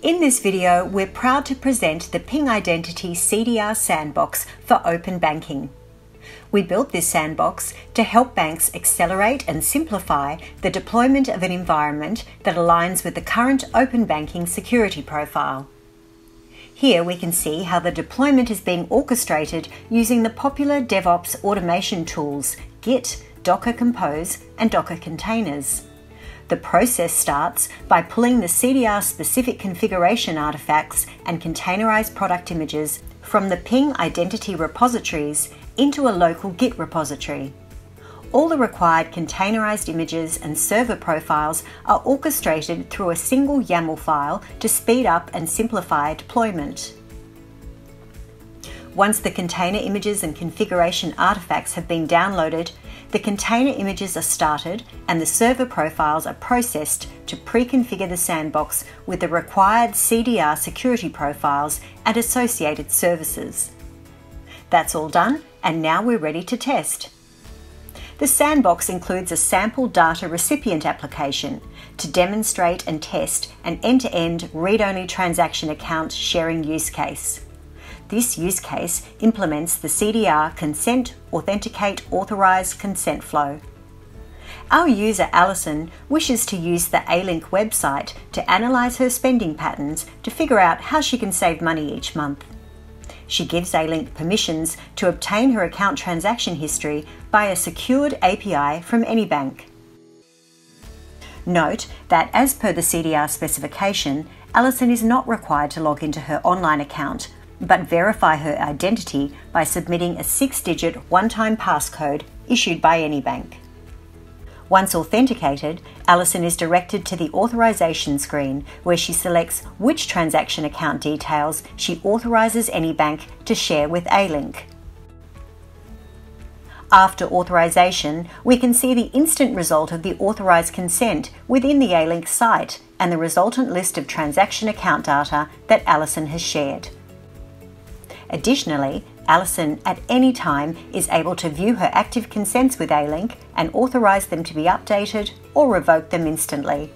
In this video, we're proud to present the Ping Identity CDR Sandbox for open banking. We built this sandbox to help banks accelerate and simplify the deployment of an environment that aligns with the current open banking security profile. Here we can see how the deployment is being orchestrated using the popular DevOps automation tools Git, Docker Compose, and Docker Containers. The process starts by pulling the CDR-specific configuration artifacts and containerized product images from the Ping Identity repositories into a local Git repository. All the required containerized images and server profiles are orchestrated through a single YAML file to speed up and simplify deployment. Once the container images and configuration artifacts have been downloaded, the container images are started and the server profiles are processed to pre-configure the sandbox with the required CDR security profiles and associated services. That's all done, and now we're ready to test. The sandbox includes a sample data recipient application to demonstrate and test an end-to-end read-only transaction account sharing use case. This use case implements the CDR Consent Authenticate Authorized Consent flow. Our user Alison wishes to use the A-Link website to analyze her spending patterns to figure out how she can save money each month. She gives A-Link permissions to obtain her account transaction history by a secured API from any bank. Note that as per the CDR specification, Alison is not required to log into her online account, but verify her identity by submitting a 6-digit one-time passcode issued by any bank. Once authenticated, Alison is directed to the authorization screen where she selects which transaction account details she authorizes any bank to share with A-Link. After authorization, we can see the instant result of the authorized consent within the A-Link site and the resultant list of transaction account data that Alison has shared. Additionally, Alison at any time is able to view her active consents with A-Link and authorize them to be updated or revoke them instantly.